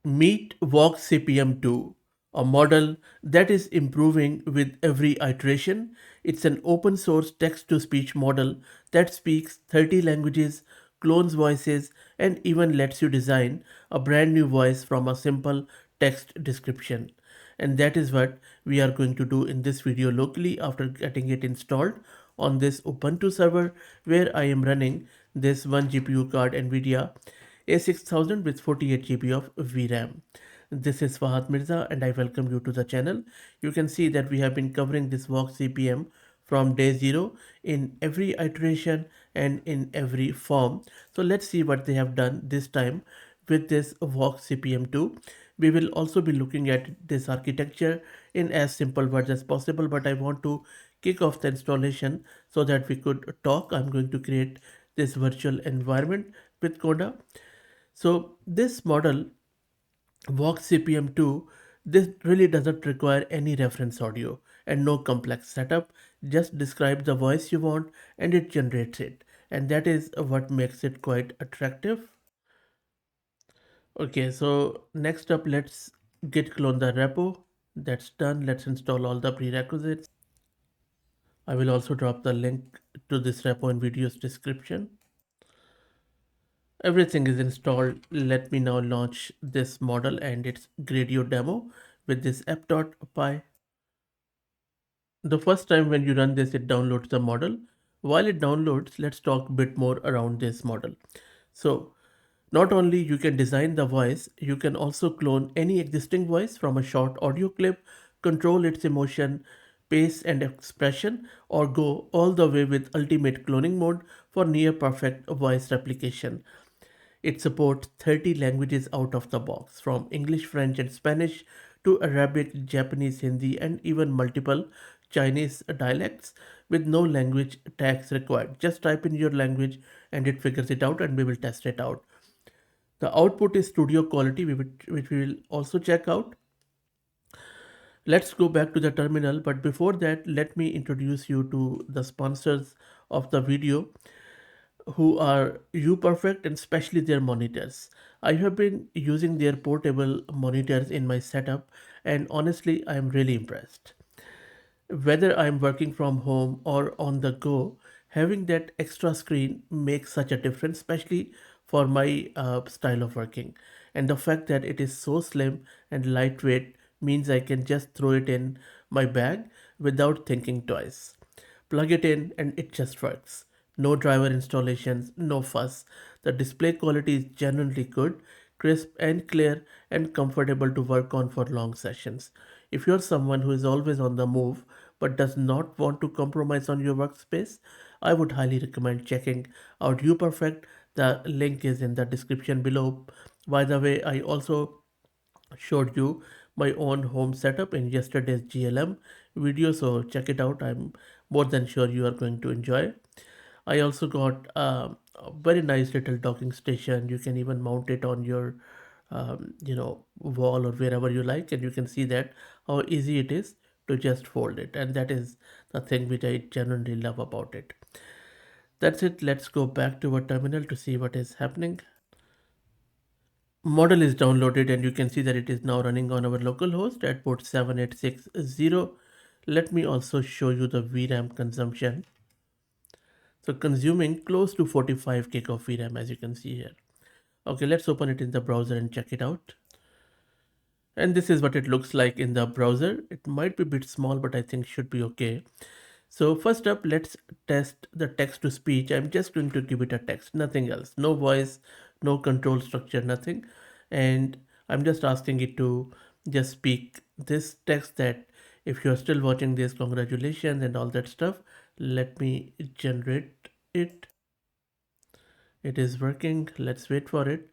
Meet VoxCPM2, a model that is improving with every iteration. It's an open source text to speech model that speaks 30 languages, clones voices, and even lets you design a brand new voice from a simple text description. And that is what we are going to do in this video locally after getting it installed on this Ubuntu server where I am running this 1 GPU card NVIDIA A6000 with 48 GB of VRAM. This is Fahad Mirza and I welcome you to the channel. You can see that we have been covering this Vox CPM from day 0 in every iteration and in every form. So let's see what they have done this time with this Vox CPM2. We will also be looking at this architecture in as simple words as possible, but I want to kick off the installation so that we could talk. I'm going to create this virtual environment with Coda. So this model VoxCPM2, this really doesn't require any reference audio and no complex setup. Just describe the voice you want and it generates it. And that is what makes it quite attractive. Okay, so next up, let's git clone the repo. That's done. Let's install all the prerequisites. I will also drop the link to this repo in video's description. Everything is installed. Let me now launch this model and its Gradio demo with this app.py. The first time when you run this, it downloads the model. While it downloads, let's talk a bit more around this model. So not only you can design the voice, you can also clone any existing voice from a short audio clip, control its emotion, pace and expression, or go all the way with ultimate cloning mode for near perfect voice replication. It supports 30 languages out of the box, from English, French, and Spanish to Arabic, Japanese, Hindi, and even multiple Chinese dialects with no language tags required. Just type in your language and it figures it out, and we will test it out. The output is studio quality, which we will also check out. Let's go back to the terminal, but before that, let me introduce you to the sponsors of the video, who are UPerfect and especially their monitors. I have been using their portable monitors in my setup, and honestly, I am really impressed. Whether I'm working from home or on the go, having that extra screen makes such a difference, especially for my style of working. And the fact that it is so slim and lightweight means I can just throw it in my bag without thinking twice. Plug it in and it just works. No driver installations, no fuss. The display quality is genuinely good, crisp and clear, and comfortable to work on for long sessions. If you're someone who is always on the move but does not want to compromise on your workspace, I would highly recommend checking out UPerfect. The link is in the description below. By the way, I also showed you my own home setup in yesterday's GLM video, so check it out. I'm more than sure you are going to enjoy. I also got a very nice little docking station. You can even mount it on your wall or wherever you like, and you can see that how easy it is to just fold it, and that is the thing which I genuinely love about it. That's it. Let's go back to our terminal to see what is happening. Model is downloaded and you can see that it is now running on our local host at port 7860. Let me also show you the VRAM consumption. So consuming close to 45 gig of VRAM, as you can see here. Okay, let's open it in the browser and check it out. And this is what it looks like in the browser. It might be a bit small, but I think should be okay. So first up, let's test the text to speech. I'm just going to give it a text, nothing else. No voice, no control structure, nothing. And I'm just asking it to just speak this text that if you're still watching this, congratulations and all that stuff. Let me generate it. It is working. Let's wait for it.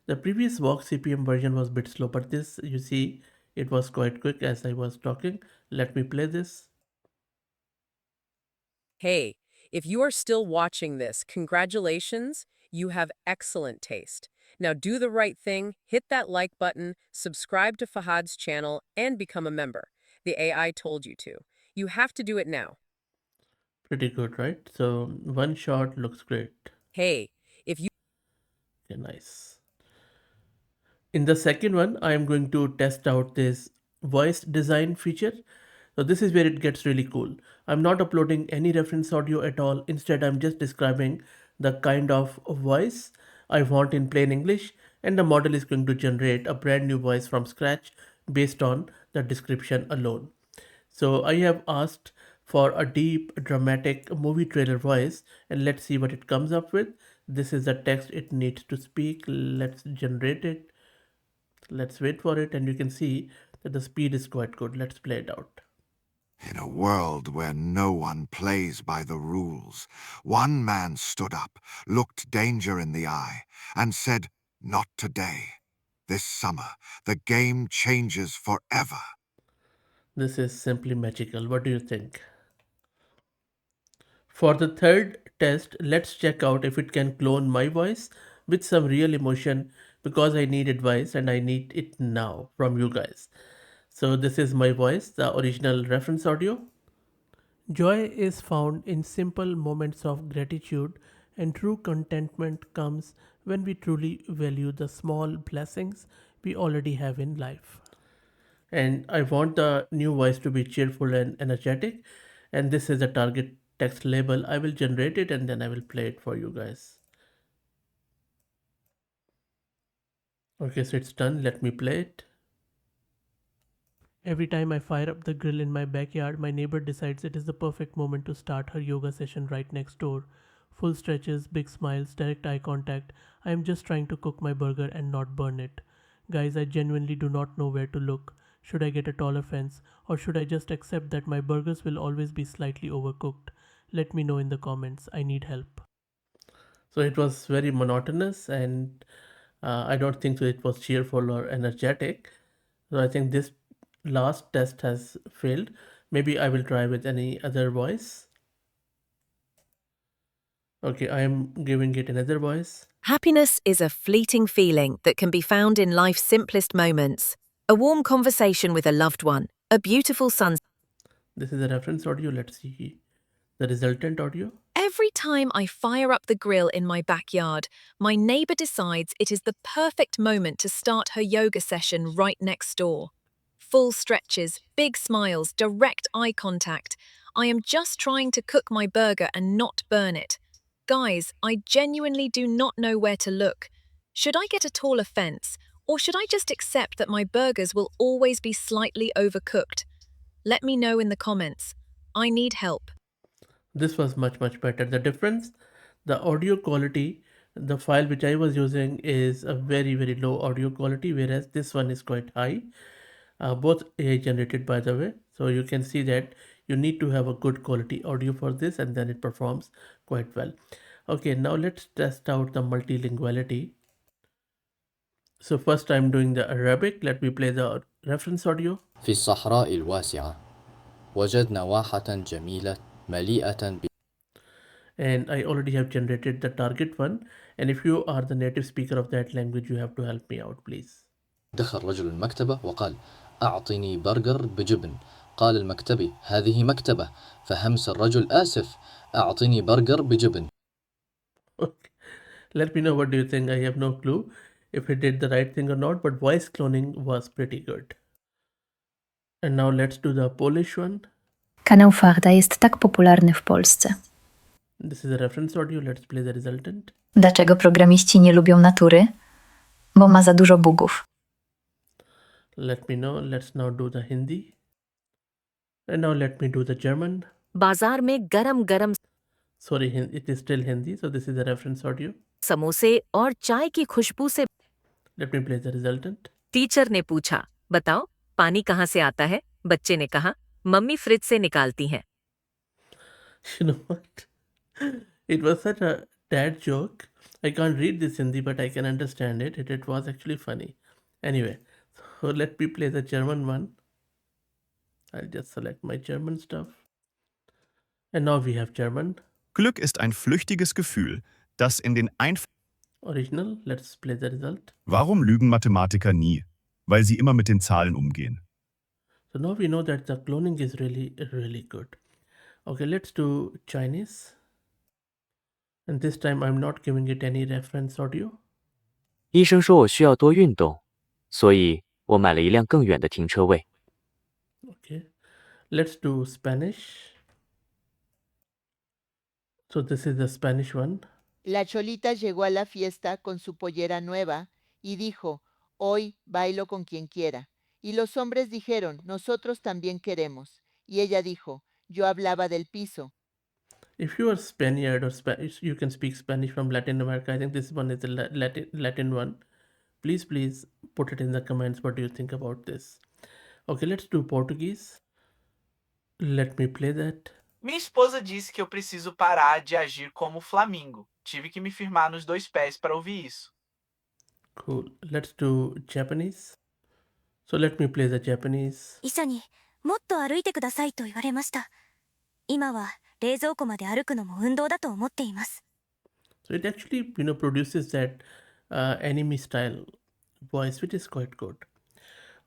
The previous Vox CPM version was a bit slow, but this, you see, it was quite quick as I was talking. Let me play this. Hey, if you are still watching this, congratulations, you have excellent taste. Now do the right thing, hit that like button, subscribe to Fahad's channel, and become a member. The AI told you to. You have to do it now. Pretty good, right? So one shot looks great. Hey, if you Okay, nice. In the second one, I am going to test out this voice design feature. So this is where it gets really cool. I'm not uploading any reference audio at all. Instead, I'm just describing the kind of voice I want in plain English, and the model is going to generate a brand new voice from scratch based on the description alone. So I have asked for a deep, dramatic movie trailer voice, and let's see what it comes up with. This is the text it needs to speak. Let's generate it. Let's wait for it, and you can see that the speed is quite good. Let's play it out. In a world where no one plays by the rules, one man stood up, looked danger in the eye, and said, "Not today. This summer, the game changes forever." This is simply magical. What do you think? For the third test, let's check out if it can clone my voice with some real emotion, because I need advice and I need it now from you guys. So this is my voice, the original reference audio. Joy is found in simple moments of gratitude, and true contentment comes when we truly value the small blessings we already have in life. And I want the new voice to be cheerful and energetic. And this is the target text label. I will generate it and then I will play it for you guys. Okay, so it's done. Let me play it. Every time I fire up the grill in my backyard, my neighbor decides it is the perfect moment to start her yoga session right next door. Full stretches, big smiles, direct eye contact. I am just trying to cook my burger and not burn it. Guys, I genuinely do not know where to look. Should I get a taller fence, or should I just accept that my burgers will always be slightly overcooked? Let me know in the comments. I need help. So it was very monotonous, and I don't think so it was cheerful or energetic. So I think this last test has failed. Maybe I will try with any other voice. Okay, I am giving it another voice. Happiness is a fleeting feeling that can be found in life's simplest moments. A warm conversation with a loved one, a beautiful sunset. This is a reference audio. Let's see the resultant audio. Every time I fire up the grill in my backyard, my neighbor decides it is the perfect moment to start her yoga session right next door. Full stretches, big smiles, direct eye contact. I am just trying to cook my burger and not burn it. Guys, I genuinely do not know where to look. Should I get a taller fence, or should I just accept that my burgers will always be slightly overcooked? Let me know in the comments. I need help. This was much better. The difference, the audio quality, the file which I was using is a very low audio quality, whereas this one is quite high. Both AI generated, by the way. So you can see that you need to have a good quality audio for this, and then it performs quite well. Okay, now let's test out the multilinguality. So first I'm doing the Arabic. Let me play the reference audio. في الصحراء الواسعة وجدنا واحة جميلة مليئة And I already have generated the target one. And if you are the native speaker of that language, you have to help me out, please. دخل رجل المكتبة وقال: أعطني برجر بجبن. قال المكتبي: هذه مكتبة. فهمس الرجل: آسف، أعطني برجر بجبن. Okay. Let me know what do you think. I have no clue if it did the right thing or not, but voice cloning was pretty good. And now let's do the Polish one. Kanał Farda jest tak popularny w Polsce. This is a reference audio. Let's play the resultant. Dlaczego programiści nie lubią natury? Bo ma za dużo bugów. Let me know. Let's now do the Hindi. And now let me do the German. बाजार में गरम-गरम Sorry, it is still Hindi. So this is the reference audio. समोसे और चाय की खुशबू से Let me play the resultant. Teacher ने पूछा, बताओ, पानी कहाँ से आता है? बच्चे ने कहा, मम्मी फ्रिज से निकालती हैं. You know what? It was such a dad joke. I can't read this Hindi, but I can understand it. It was actually funny. Anyway, so let me play the German one. I'll just select my German stuff. And now we have German. Glück ist ein flüchtiges Gefühl, das in den Original. Let's play the result. Warum lügen Mathematiker nie? Weil sie immer mit den Zahlen umgehen. So now we know that the cloning is really good. Okay, let's do Chinese. And this time I'm not giving it any reference audio. 医生说我需要多运动，所以我买了一辆更远的停车位。Okay, let's do Spanish. So this is the Spanish one. La Cholita llegó a la fiesta con su pollera nueva y dijo, hoy bailo con quien quiera. Y los hombres dijeron, nosotros también queremos. Y ella dijo, yo hablaba del piso. If you are Spaniard or Spanish, you can speak Spanish from Latin America. I think this one is the Latin one. Please put it in the comments. What do you think about this? Okay, let's do Portuguese. Let me play that. Minha esposa disse que eu preciso parar de agir como Flamingo. Tive que me firmar nos dois pés para ouvir isso. Cool. Let's do Japanese. So let me play the Japanese. 医者にもっと歩いてくださいと言われました。今は冷蔵庫まで歩くのも運動だと思っています。 So it actually, produces that anime style voice, which is quite good.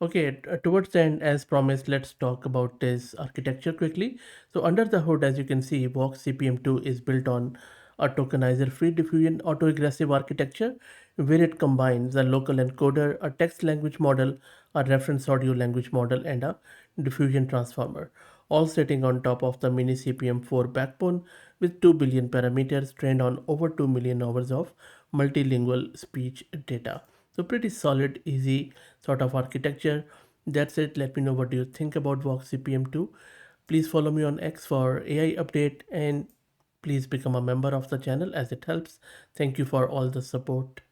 Okay, towards the end, as promised, let's talk about this architecture quickly. So under the hood, as you can see, VoxCPM2 is built on a tokenizer-free diffusion autoregressive architecture, where it combines a local encoder, a text language model, a reference audio language model, and a diffusion transformer, all sitting on top of the mini CPM4 backbone with 2 billion parameters trained on over 2 million hours of multilingual speech data. So pretty solid, easy sort of architecture. That's it. Let me know what do you think about VoxCPM2. Please follow me on X for AI update and please become a member of the channel as it helps. Thank you for all the support.